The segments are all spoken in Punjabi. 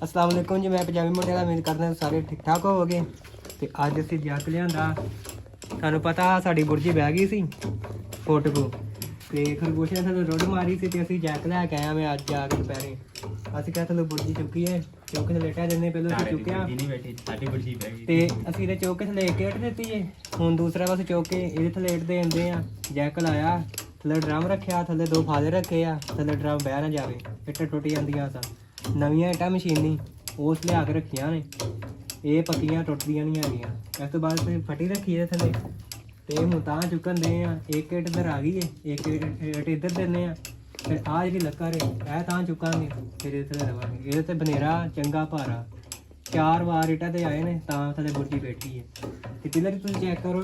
अस्सलाम वालेकुम जी। मैं पंजाबी मुंडे दा उम्मीद करदा सारे ठीक ठाक होवोगे। ते अज असीं जैक लिआंदा। तुहानूं पता साडी बुर्जी बह गई सी फुट को ते खरगोशे ने सानूं रुड़ मारी सी ते असीं जैक लैके आए मैं अज जाके दुपहरे। ਅਸੀਂ ਕਿਹਾ ਚਲੋ ਬੁਰਜੀ ਚੁੱਕੀਏ ਚੁੱਕ ਕੇ ਲੇਟਿਆ ਦਿੰਦੇ ਪਹਿਲਾਂ ਅਸੀਂ ਚੁੱਕਿਆ ਤੇ ਅਸੀਂ ਇਹਦੇ ਚੁੱਕ ਕੇ ਥੱਲੇ ਇੱਕ ਏਟ ਦਿੱਤੀ ਏ। ਹੁਣ ਦੂਸਰਾ ਪਾਸੇ ਚੁੱਕ ਕੇ ਇਹਦੇ ਥੱਲੇ ਏਟ ਦੇ ਦਿੰਦੇ ਆ। ਜੈਕ ਲਾਇਆ ਥੱਲੇ ਡਰਮ ਰੱਖਿਆ ਥੱਲੇ ਦੋ ਫਾਦੇ ਰੱਖੇ ਆ ਥੱਲੇ ਡਰਮ ਬਹਿ ਨਾ ਜਾਵੇ ਇੱਟਾਂ ਟੁੱਟ ਜਾਂਦੀਆਂ ਤਾਂ ਨਵੀਆਂ ਇੱਟਾਂ ਮਸ਼ੀਨੀ ਉਸ ਲਿਆ ਕੇ ਰੱਖੀਆਂ ਨੇ ਇਹ ਪੱਕੀਆਂ ਟੁੱਟਦੀਆਂ ਨਹੀਂ ਹੈਗੀਆਂ। ਇਸ ਤੋਂ ਬਾਅਦ ਅਸੀਂ ਫਟੀ ਰੱਖੀ ਇਹਦੇ ਥੱਲੇ ਤੇ ਹੁਣ ਤਾਂ ਚੁੱਕਣ ਦੇ ਆ ਇੱਕ ਇੱਟ ਇੱਧਰ ਆ ਗਈ ਏ ਇੱਕ ਇੱਟ ਇੱਧਰ ਦਿੰਦੇ ਆ। ਫਿਰ ਆਹ ਜਿਹੜੀ ਲੱਕੜ ਹੈ ਇਹ ਤਾਂ ਚੁੱਕਾਂਗੇ ਫਿਰ ਇਹਦੇ ਥੱਲੇ ਰਵਾਂਗੇ। ਇਹਦੇ ਤੇ ਬਨੇਰਾ ਚੰਗਾ ਭਾਰਾ 4 ਵਾਰ ਇੱਟਾਂ ਤੇ ਆਏ ਨੇ ਤਾਂ ਥੱਲੇ ਬੁਰਜੀ ਬੈਠੀ ਹੈ। ਤੇ ਪਿਲਰ ਤੁਸੀਂ ਚੈੱਕ ਕਰੋ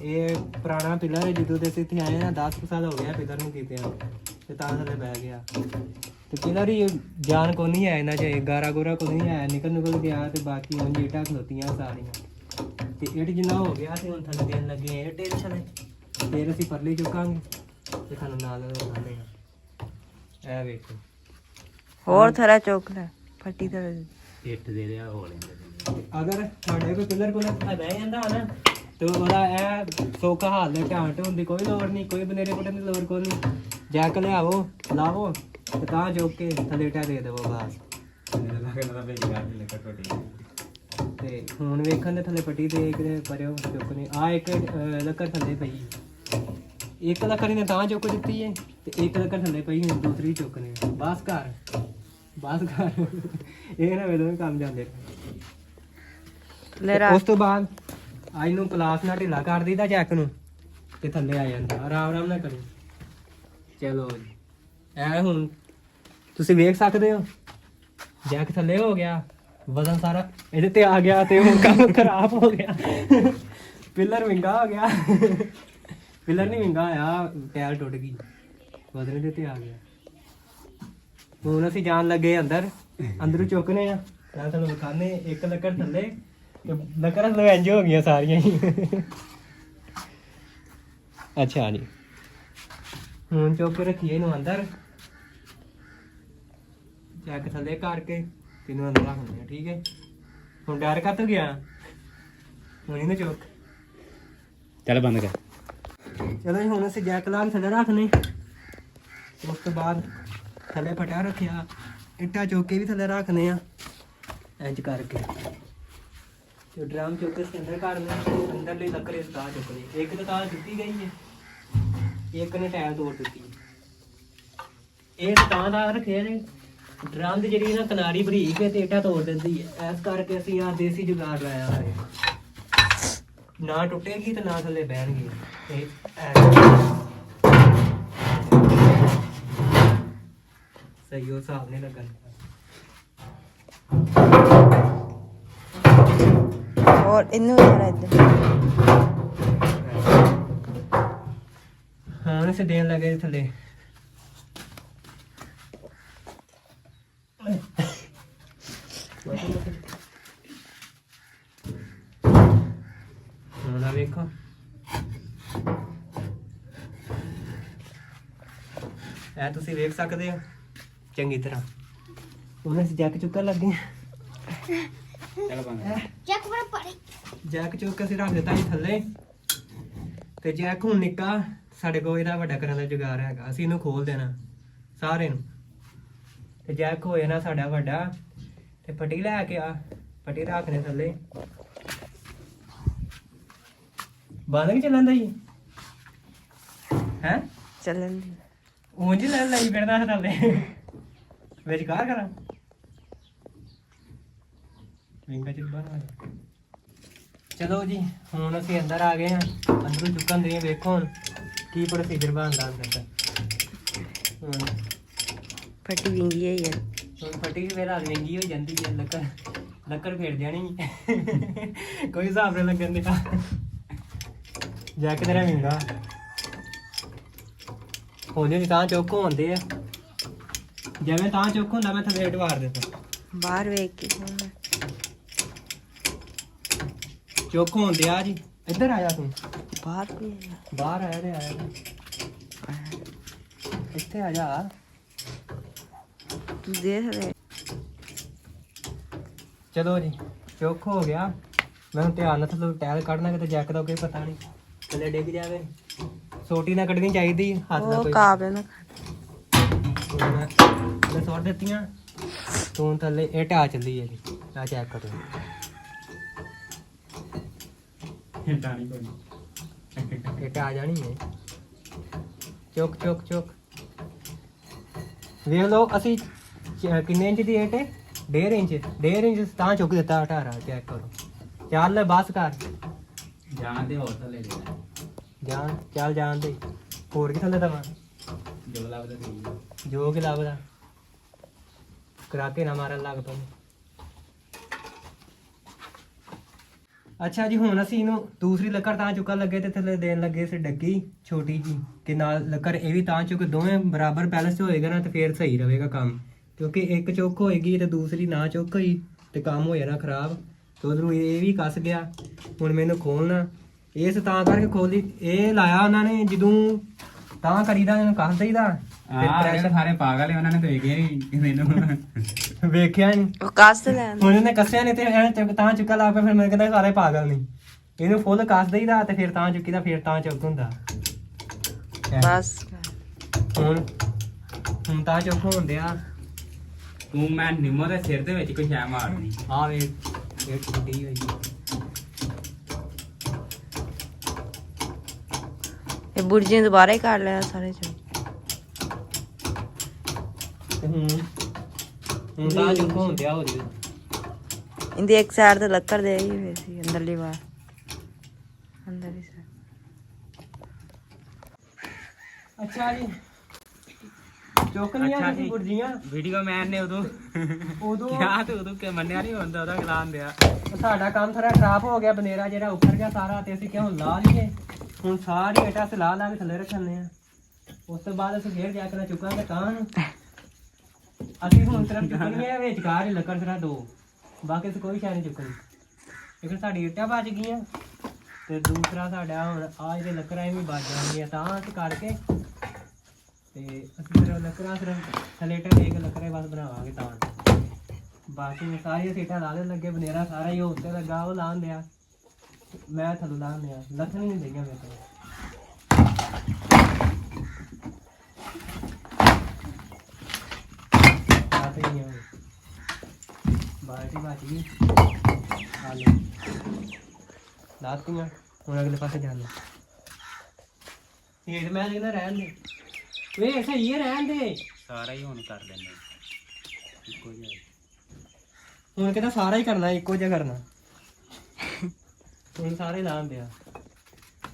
ਇਹ ਪੁਰਾਣਾ ਪਿਲਰ ਹੈ ਜਦੋਂ ਦੇ ਅਸੀਂ ਇੱਥੇ ਆਏ ਨਾ 10 ਸਾਲ ਹੋ ਗਿਆ ਪਿਲਰ ਨੂੰ ਕੀਤਿਆਂ ਤੇ ਤਾਂ ਥੱਲੇ ਬਹਿ ਗਿਆ। ਤੇ ਪਿਲਰ ਹੀ ਜਾਨ ਕੋ ਨਹੀਂ ਆਇਆ ਇਹਨਾਂ 'ਚ ਗਾਰਾ ਗੋਰਾ ਕੋ ਨਹੀਂ ਆਇਆ ਨਿਕਲ ਗਿਆ ਤੇ ਬਾਕੀ ਹੁਣ ਇੱਟਾਂ ਖਲੋਤੀਆਂ ਸਾਰੀਆਂ ਤੇ ਇੱਟ ਜਿੰਨਾ ਹੋ ਗਿਆ ਤੇ ਹੁਣ ਥੱਲੇ ਦੇਣ ਲੱਗੇ ਇੱਟ ਇਹਦੇ ਥੱਲੇ ਫਿਰ ਅਸੀਂ ਪਰਲੀ ਚੁੱਕਾਂਗੇ ਤੇ ਤੁਹਾਨੂੰ ਨਾਲ ਦਿਖਾਉਂਦੇ ਹਾਂ। ਇਹ ਵੇਖੋ ਹੋਰ ਥਰਾ ਚੁੱਕ ਲੈ ਫੱਟੀ ਤੇ ਇੱਟ ਦੇ ਰਿਹਾ ਹੋ ਲੈਂਦੇ। ਅਗਰ ਤੁਹਾਡੇ ਕੋਈ ਪਿਲਰ ਕੋਲ ਬਹਿ ਜਾਂਦਾ ਨਾ ਤੇ ਉਹਦਾ ਇਹ ਸੌਖਾ ਹਾਲ ਹੈ ਧਿਆਨ ਢੋਣ ਦੀ ਕੋਈ ਲੋੜ ਨਹੀਂ ਕੋਈ ਬਨੇਰੇ ਪੁੱਟਣ ਦੀ ਲੋੜ ਕੋਈ ਨਹੀਂ। ਜੈਕ ਲਿਆਵੋ ਲਾਵੋ ਤੇ ਤਾਂ ਚੁੱਕ ਕੇ ਥੱਲੇ ਟਾ ਦੇ ਦੇਵੋ ਬਸ। ਤੇ ਹੁਣ ਵੇਖਣ ਦੇ ਥੱਲੇ ਪੱਟੀ ਦੇ ਇੱਕ ਪਰਿਓ ਚੁੱਕਨੇ ਆ ਇੱਕ ਲੱਕੜ ਥੱਲੇ ਪਈ ਇੱਕ ਲੱਕੜ ਨੇ ਤਾਂ ਚੁੱਕ ਦਿੱਤੀ ਹੈ ਤੇ ਇੱਕ ਲੱਕੜ ਥੱਲੇ ਪਈ ਹੁਣ ਦੂਸਰੀ ਚੁੱਕਨੇ ਬਸ ਕਰ ਇਹ ਨਾ ਵੇਲੇ ਕੰਮ ਜਾਂਦੇ। ਉਸ ਤੋਂ ਬਾਅਦ ਅੱਜ ਨੂੰ ਪਲਾਸ ਨਾਲ ਢਿੱਲਾ ਕਰ ਦਈਦਾ ਜੈਕ ਨੂੰ ਤੇ ਥੱਲੇ ਆ ਜਾਂਦਾ ਆਰਾਮ ਨਾਲ ਕਰੋ। ਚਲੋ ਜੀ ਇਹ ਹੁਣ ਤੁਸੀਂ ਵੇਖ ਸਕਦੇ ਹੋ ਜੈਕ ਥੱਲੇ ਹੋ ਗਿਆ ਵਜ਼ਨ ਸਾਰਾ ਇਹਦੇ ਤੇ ਆ ਗਿਆ ਤੇ ਹੁਣ ਕੰਮ ਖਰਾਬ ਹੋ ਗਿਆ। ਪਿਲਰ ਵਿੰਗਾ ਹੋ ਗਿਆ ਪਿਲਰ ਨਹੀਂ ਵਿੰਗਾ ਆ ਟਾਇਰ ਟੁੱਟ ਗਈ ਵਜ਼ਨ ਇਹਦੇ ਤੇ ਆ ਗਿਆ। ਹੁਣ ਅਸੀਂ ਜਾਣ ਲੱਗੇ ਅੰਦਰੋਂ ਚੁੱਕਨੇ ਆ ਤਾਂ ਤੁਹਾਨੂੰ ਵਿਖਾਣੇ ਇੱਕ ਲੱਕੜ ਥੱਲੇ ਤੇ ਲੱਕੜਾਂ ਤਾਂ ਇੰਜ ਹੋ ਗਈਆਂ ਸਾਰੀਆਂ ਹੀ। ਅੱਛਾ ਜੀ ਹੁਣ ਚੁੱਕ ਕੇ ਰੱਖੀਏ ਇਹਨੂੰ ਅੰਦਰ ਜੈਕ ਥੱਲੇ ਕਰਕੇ ਤੈਨੂੰ ਅੰਦਰ ਰੱਖਦੇ ਆ ਠੀਕ ਹੈ। ਹੁਣ ਡਰ ਕੱਤ ਗਿਆ ਹੁਣ ਇਹਨੂੰ ਚੁੱਕ ਚੱਲ ਬੰਦ ਕਰ। ਚਲੋ ਜੀ ਹੁਣ ਅਸੀਂ ਜੈਕ ਲਾ ਕੇ ਥੱਲੇ ਰੱਖਨੇ ਉਸ ਤੋਂ ਬਾਅਦ ਥੱਲੇ ਫਟਿਆ ਰੱਖਿਆ ਇੱਟਾਂ ਚੁੱਕ ਕੇ ਵੀ ਥੱਲੇ ਰੱਖਨੇ ਆ ਇੰਜ ਕਰਕੇ ਤੇ ਡਰਮ ਚੁੱਕ ਕੇ ਅੰਦਰ ਕਰਨੇ ਅੰਦਰਲੀ ਲੱਕੜੇ ਤਾਂ ਚੁੱਕਣੀ ਇੱਕ ਤਾਂ ਤਾਰ ਦਿੱਤੀ ਗਈ ਹੈ ਇੱਕ ਨੇ ਟਾਇਰ ਤੋੜ ਦਿੱਤੀ ਇਹ ਤਾਂ ਦਾ ਰੱਖਿਆ ਨੇ ਡਰਮ ਦੀ ਜਿਹੜੀ ਨਾ ਕਿਨਾਰੀ ਬਰੀਕ ਹੈ ਤੇ ਇੱਟਾਂ ਤੋੜ ਦਿੰਦੀ ਹੈ ਇਸ ਕਰਕੇ ਅਸੀਂ ਆ ਦੇਸੀ ਜੁਗਾੜ ਲਾਇਆ ਹੈ ਨਾ ਟੁੱਟੇਗੀ ਤੇ ਨਾ ਥੱਲੇ ਬਹਿਣਗੇ ਤੇ ਸਹੀ ਉਹ ਹਿਸਾਬ ਨਹੀਂ ਲੱਗਣ ਹੋਰ ਇਹਨੂੰ ਥਰਾ ਇੱਧਰ ਹਾਂ ਇਸੇ ਦੇਣ ਲੱਗੇ ਥੱਲੇ ਹੁਣ ਆ ਵੇਖੋ ਇਹ ਤੁਸੀਂ ਵੇਖ ਸਕਦੇ ਹੋ ਚੰਗੀ ਤਰ੍ਹਾਂ ਹੁਣ ਅਸੀਂ ਜੈਕ ਚੁੱਕਣ ਲੱਗੇ ਚੱਲ ਬੰਦ ਜੈਕ ਚੁੱਕ ਕੇ ਅਸੀਂ ਰੱਖ ਦਿੱਤਾ ਸੀ ਥੱਲੇ ਤੇ ਜੈਕ ਹੁਣ ਨਿੱਕਾ ਸਾਡੇ ਕੋਲ ਇਹਦਾ ਵੱਡਾ ਕਰਨ ਦਾ ਜੁਗਾੜ ਹੈਗਾ ਅਸੀਂ ਇਹਨੂੰ ਖੋਲ ਦੇਣਾ ਸਾਰੇ ਨੂੰ ਤੇ ਜੈਕ ਹੋਏ ਨਾ ਸਾਡਾ ਵੱਡਾ ਤੇ ਪੱਟੀ ਲੈ ਕੇ ਆ ਪੱਟੀ ਰੱਖਨੇ ਥੱਲੇ ਬੰਦ ਨਹੀਂ ਚੱਲਣ ਦਾ ਜੀ ਹੈ ਚੱਲਣ ਦੀ ਉਂਝ ਲੈ ਲਈ ਫਿਰਦਾ ਥੱਲੇ ਵਿੱਚ ਕਾਰ ਕਰਾਂ ਵਿੰਗਾ ਚ ਬਣਾ ਚਲੋ ਜੀ ਹੁਣ ਅਸੀਂ ਅੰਦਰ ਆ ਗਏ ਹਾਂ ਅੰਦਰੋਂ ਚੁੱਕਣ ਦੇ ਵੇਖੋ ਹੁਣ ਕੀ ਪ੍ਰੋਸੀਜਰ ਬਣਦਾ ਅੰਦਰ ਦਾ ਹੁਣ ਫੱਟੀ ਵਿੰਗੀ ਹੈ ਯਾਰ ਹੁਣ ਫਟੀ ਵੇਲਾ ਵਿੰਗੀ ਹੋ ਜਾਂਦੀ ਹੈ ਲੱਕੜ ਫੇਰ ਜਾਣੀ ਕੋਈ ਹਿਸਾਬ ਨਹੀਂ ਲੱਗਣ ਦੇ ਜਾ ਕੇ ਤੇਰਾ ਵਿੰਗਾ ਹੋ ਜੇ ਤਾਂ ਚੁੱਕ ਹੁੰਦੇ ਆ ਜਿਵੇਂ ਤਾਂ ਚੁੱਕ ਹੁੰਦਾ ਮੈਂ ਥੱਲੇ ਢਵਾਰ ਦਿੰਦਾ ਬਾਹਰ ਵੇਖ ਕੇ ਹੁਣ ਚੁੱਕ ਹੁੰਦੇ ਆ ਜੀ ਇੱਧਰ ਆਇਆ ਤੂੰ ਬਾਹਰ ਵੀ ਹੈ ਬਾਹਰ ਆਇਆ ਤੇ ਆਇਆ ਇੱਥੇ ਆ ਜਾ ਤੂੰ ਦੇਖ ਲੈ ਚਲੋ ਜੀ ਚੁੱਕ ਹੋ ਗਿਆ। ਮੈਂ ਹੁਣ ਧਿਆਨ ਨਾਲ ਥੱਲੋਂ ਟਾਇਲ ਕੱਢਣਾ ਕਿਤੇ ਜੈਕ ਦਾ ਕੋਈ ਪਤਾ ਨਹੀਂ ਥੱਲੇ ਡਿੱਗ ਜਾਵੇ। ਸੋਟੀ ਨਾ ਕੱਢਣੀ ਚਾਹੀਦੀ ਹੱਥ ਨਾਲ ਉਹ ਕੋਈ। ਕਾਬਲ ਨਾ ਮੈਂ ਸੁੱਟ ਦਿੱਤੀਆਂ ਤੂੰ ਥੱਲੇ ਇਹ ਢਾਹ ਚੱਲੀ ਹੈ ਜੀ ਆ ਚੈੱਕ ਕਰੋ। ਟਾਣੀ ਕੋਈ ਇਹ ਢਾਹ ਜਾਣੀ ਹੈ। ਚੁੱਕ ਚੁੱਕ ਚੁੱਕ ਵੇਖ ਲਓ ਅਸੀਂ ਕਿੰਨੇ ਇੰਚ ਦੀ ਇੱਟ ਹੈ 1.5 ਇੰਚ ਤਾਂ ਚੁੱਕ ਦਿੱਤਾ 18 ਚੈੱਕ ਕਰੋ। ਚੱਲ ਬਸ ਕਰ ਜਾਣ ਦੇ ਹੋਰ ਥੱਲੇ ਦੇ ਜਾਣ ਚੱਲ ਜਾਣ ਦੇ ਹੋਰ ਕੀ ਥੱਲੇ ਦਵਾਂ ਜੋ ਲੱਭਦਾ ਸੀ ਜੋ ਕਿ ਲੱਭਦਾ ਕਰਾ ਕੇ ਨਾ ਮਾਰਨ ਲੱਗ ਪਏ। ਅੱਛਾ ਜੀ ਹੁਣ ਅਸੀਂ ਇਹਨੂੰ ਦੂਸਰੀ ਲੱਕੜ ਤਾਂ ਚੁੱਕਣ ਲੱਗੇ ਤੇ ਥੱਲੇ ਦੇਣ ਲੱਗੇ ਸੀ ਡੱਗੀ ਛੋਟੀ ਜੀ ਕਿ ਨਾਲ ਲੱਕੜ ਇਹ ਵੀ ਤਾਂ ਚੁੱਕ ਦੋਵੇਂ ਬਰਾਬਰ ਬੈਲੈਂਸ ਹੋਏਗਾ ਨਾ ਤੇ ਫੇਰ ਸਹੀ ਰਹੇਗਾ ਕੰਮ। ਕਿਉਂਕਿ ਇੱਕ ਚੁੱਕ ਹੋਏਗੀ ਤੇ ਦੂਸਰੀ ਨਾ ਚੁੱਕ ਹੋਈ ਤੇ ਕੰਮ ਹੋ ਜਾਣਾ ਖਰਾਬ। ਤੇ ਉਧਰੋਂ ਇਹ ਵੀ ਕੱਸ ਗਿਆ। ਹੁਣ ਮੈਨੂੰ ਖੋਲਣਾ ਇਸ ਤਾਂ ਕਰਕੇ ਖੋਲੀ ਇਹ ਲਾਇਆ ਉਹਨਾਂ ਨੇ ਜਦੋਂ ਤਾਂ ਕਰੀਦਾ ਇਹਨੂੰ ਕੱਸ ਦਈਦਾ ਆਹ ਸਾਰੇ ਪਾਗਲ ਹੈ ਉਹਨਾਂ ਨੇ ਤਾਂ ਵੇਖਿਆ ਹੀ ਮੈਨੂੰ ਵੇਖਿਆ ਨਹੀਂ। ਉਹ ਕਾਸ ਤੇ ਲੈਣ ਹੁਣ ਇਹਨੇ ਕੱਸਿਆ ਨਹੀਂ ਤੇ ਐਂ ਤਾਂ ਚੁੱਕਾ ਲਾ ਪਿਆ। ਫਿਰ ਮੈਂ ਕਹਿੰਦਾ ਸਾਰੇ ਪਾਗਲ ਨਹੀਂ ਇਹਨੂੰ ਫੁੱਲ ਕੱਸ ਦਈਦਾ ਤੇ ਫਿਰ ਤਾਂ ਚੁੱਕੀਦਾ ਫਿਰ ਤਾਂ ਚੁੱਕ ਹੁੰਦਾ। ਬਸ ਹੁਣ ਤਾਂ ਚੁੱਕ ਹੁੰਦੇ ਆ। ਤੂੰ ਮੈਂ ਨਿੰਮੋ ਦੇ ਸਿਰ ਦੇ ਵਿੱਚ ਕੋਈ ਸ਼ੈ ਮਾਰਨੀ ਆ ਵੇ ਇਹ ਟੁੱਟੀ ਹੋਈ ਇਹ ਬੁਰਜੀਆਂ ਦੁਬਾਰਾ ਹੀ ਕਰ ਲਿਆ ਸਾਰੇ ਚ। ਤੇ ਹੁਣ ਤਾਂ ਚੁੱਕ ਹੁੰਦੇ ਆ ਹੋ ਜੀ। ਇਹਦੀ ਇੱਕ ਸਾਈਡ ਤੇ ਲੱਕੜ ਦੇ ਹੀ ਹੋਈ ਸੀ ਅੰਦਰਲੀ ਵਾਰ ਅੰਦਰਲੀ ਸਾਈਡ। ਅੱਛਾ ਜੀ ਚੁੱਕ ਲੀਆਂ ਤੁਸੀਂ ਗੁਰਜੀਆਂ ਵੀਡੀਓ ਮੈਨ ਨੇ ਉਦੋਂ ਕਿਹਾ ਤੇ ਉਦੋਂ ਕਿ ਮੰਨਿਆ ਨਹੀਂ ਹੁੰਦਾ ਉਹਦਾ ਗਲਾਨ ਦਿਆ। ਸਾਡਾ ਕੰਮ ਥੋੜਾ ਖਰਾਬ ਹੋ ਗਿਆ ਬਨੇਰਾ ਜਿਹੜਾ ਉੱਪਰ ਗਿਆ ਸਾਰਾ ਤੇ ਅਸੀਂ ਕਿਉਂ ਲਾ ਲਈਏ। ਹੁਣ ਸਾਰੀ ਇੱਟਾਂ ਅਸੀਂ ਲਾ ਕੇ ਥੱਲੇ ਰੱਖਣੇ ਆ। ਉਸ ਤੋਂ ਬਾਅਦ ਅਸੀਂ ਫੇਰ ਜਾ ਕੇ ਚੁੱਕਾਂਗੇ ਤਾਂ ਨੂੰ। ਅਸੀਂ ਹੁਣ ਸਿਰਫ ਚੁੱਕਣੀ ਹੈ ਵਿਚਕਾਰ ਹੀ ਲੱਕੜ ਸਿਰਾ ਦੋ ਬਾਕੀ ਅਸੀਂ ਕੋਈ ਸ਼ੈ ਨਹੀਂ ਚੁੱਕਣੀ। ਇੱਕ ਸਾਡੀ ਇੱਟਾਂ ਬਚ ਗਈਆਂ ਤੇ ਦੂਸਰਾ ਸਾਡਾ ਹੁਣ ਆ ਜਿਹੜੇ ਲੱਕੜਾਂ ਵੀ ਬਚ ਜਾਣਗੀਆਂ ਤਾਂ ਅਸੀਂ ਕਰਕੇ ਤੇ ਅਸੀਂ ਫਿਰ ਲੱਕੜਾਂ ਸਿਰਫ ਥੱਲੇ ਇੱਟਾਂ ਦੇ ਕੇ ਲੱਕੜਾਂ ਬਸ ਬਣਾਵਾਂਗੇ ਤਾਂ। ਬਾਕੀ ਸਾਰੀਆਂ ਸੀਟਾਂ ਲਾ ਲੈਣ ਲੱਗੇ ਬਨੇਰਾ ਸਾਰਾ ਹੀ ਉਹ ਉੱਤੇ ਲੱਗਾ ਉਹ ਲਾਣ ਦਿਆ ਮੈਂ ਥੱਲੋਂ ਲਾਣ ਦਿਆ ਲੱਥਣ ਨਹੀਂ ਦਈਆਂ ਮੇਰੇ ਕੋਲ। ਬਾਲਟੀ ਬਚ ਗਈ ਆ ਲੈ ਲਾਤੀਆਂ। ਹੁਣ ਅਗਲੇ ਪਾਸੇ ਜਾਣਾ ਇਹ ਮੈਂ ਕਹਿੰਦਾ ਰਹਿਣ ਦੇ ਵੇ ਸਹੀ ਹੈ ਰਹਿਣ ਦੇ ਸਾਰਾ ਹੀ ਹੁਣ ਕਰ ਲੈਣੇ ਇੱਕੋ ਜਿਹਾ। ਹੁਣ ਕਹਿੰਦਾ ਸਾਰਾ ਹੀ ਕਰਨਾ ਇੱਕੋ ਜਿਹਾ ਕਰਨਾ। ਹੁਣ ਸਾਰੇ ਲਾਉਂਦੇ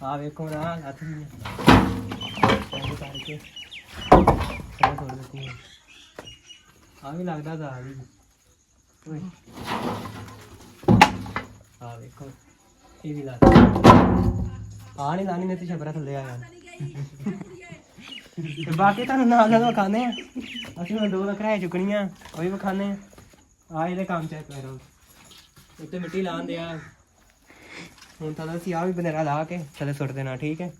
ਆ ਵੇਖੋ ਨਾ ਲੱਥ ਗਈਆਂ ਕਰਕੇ ਸਾਰੇ ਤੋੜ ਦਿੱਤੀਆਂ। ਆ ਵੀ ਲੱਗਦਾ ਦਾ ਵੀ ਓਏ ਆ ਵੇਖੋ ਇਹ ਵੀ ਲੱਗ ਆ ਨਹੀਂ ਲਾਣੀ ਨੇ ਤੇ ਛਬਰਾ ਥੱਲੇ ਆ ਜਾਣਾ। ਤੇ ਬਾਕੀ ਤੁਹਾਨੂੰ ਨਾਲ ਨਾਲ ਵਿਖਾਉਂਦੇ ਆ। ਅਸੀਂ ਹੁਣ 2 ਲੱਕੜਾਂ ਚੁੱਕਣੀਆਂ ਉਹ ਵੀ ਵਿਖਾਉਂਦੇ ਆ। ਆ ਇਹਦੇ ਕੰਮ ਚੈੱਕ ਕਰੋ ਉੱਤੇ ਮਿੱਟੀ ਲਾਉਂਦੇ ਆ। ਹੁਣ ਤਾਂ ਅਸੀਂ ਆ ਵੀ ਬਨੇਰਾ ਲਾ ਕੇ ਥੱਲੇ ਸੁੱਟ ਦੇਣਾ ਠੀਕ ਹੈ।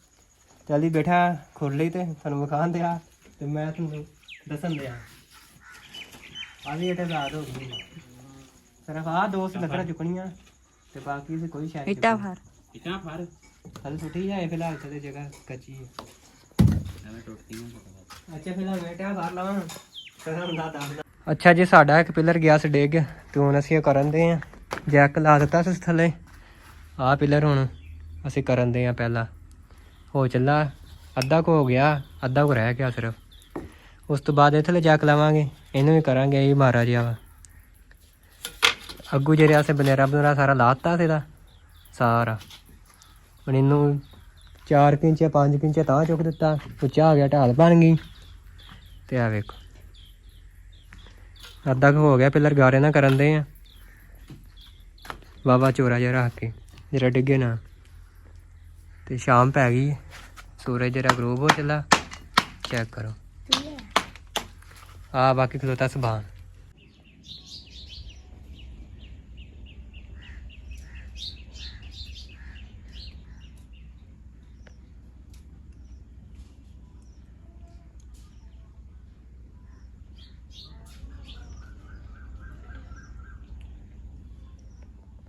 ਚੱਲੀ ਬੈਠਾ ਖੁਰ ਲਈ ਤੇ ਤੁਹਾਨੂੰ ਵਿਖਾਉਂਦੇ ਆ ਤੇ ਮੈਂ ਤੁਹਾਨੂੰ ਦੱਸਣ ਦਿਆ। ਆ ਵੀ ਇਹ ਰਾਤ ਹੋ ਗਈ ਸਿਰਫ ਆ 2 ਲੱਕੜਾਂ ਚੁੱਕਣੀਆਂ ਤੇ ਬਾਕੀ ਅਸੀਂ ਕੋਈ ਸ਼ਾਇਦ ਇੱਟਾਂ ਫੜ ਇਟਾ ਫੜ ਥੱਲੇ ਸੁੱਟੀ ਜਾਏ ਫਿਲਹਾਲ ਤੇ ਜਗ੍ਹਾ ਕੱਚੀ ਹੈ। ਐਵੇਂ ਟੁੱਟਦੀਆਂ ਅੱਛਾ ਫਿਲਹਾਲ ਬੈਠਾ ਬਾਹਰ ਲਾਵਾਂ ਅੱਛਾ ਜੀ ਸਾਡਾ ਇੱਕ ਪਿਲਰ ਗਿਆ ਸੀ ਡਿੱਗ ਤੇ ਹੁਣ ਅਸੀਂ ਇਹ ਕਰਨ ਦੇ ਆ। ਜੈਕ ਲਾ ਦਿੱਤਾ ਸੀ ਥੱਲੇ ਆ ਪਿਲਰ ਹੁਣ ਅਸੀਂ ਕਰਨ ਦੇ ਆ। ਪਹਿਲਾਂ ਹੋ ਚੱਲਾ ਅੱਧਾ ਕੁ ਹੋ ਗਿਆ ਅੱਧਾ ਕੁ ਰਹਿ ਗਿਆ ਸਿਰਫ। ਉਸ ਤੋਂ ਬਾਅਦ ਇਹ ਥੱਲੇ ਜੈਕ ਲਾਵਾਂਗੇ ਇਹਨੂੰ ਵੀ ਕਰਾਂਗੇ ਇਹ ਮਾਰਾ ਜਿਹਾ ਵਾ। ਅੱਗੂ ਜਿਹੜੇ ਆਸੇ ਬਨੇਰਾ ਸਾਰਾ ਲਾਤਾ ਸੀਦਾ ਸਾਰਾ। ਹੁਣ ਇਹਨੂੰ 4 ਇੰਚ ਜਾਂ 5 ਇੰਚ ਤਾਂ ਚੁੱਕ ਦਿੱਤਾ ਉੱਚਾ ਆ ਗਿਆ ਢਾਲ ਬਣ ਗਈ। ਤੇ ਆ ਵੇਖੋ ਅੱਧਾ ਕੁ ਹੋ ਗਿਆ ਪਿਲਰ ਗਾਰੇ ਨਾ ਕਰਨ ਦੇ ਆ ਵਾਵਾ ਚੋਰਾ ਜਿਹਾ ਰੱਖ ਕੇ ਜਿਹੜਾ ਡਿੱਗੇ ਨਾ। ਤੇ ਸ਼ਾਮ ਪੈ ਗਈ ਸੂਰਜ ਜਿਹੜਾ ਗਰੂਬ ਹੋ ਚੱਲਾ ਚੈੱਕ ਕਰੋ। ਆ ਬਾਕੀ ਖਲੋਤਾ ਸਬਾਨ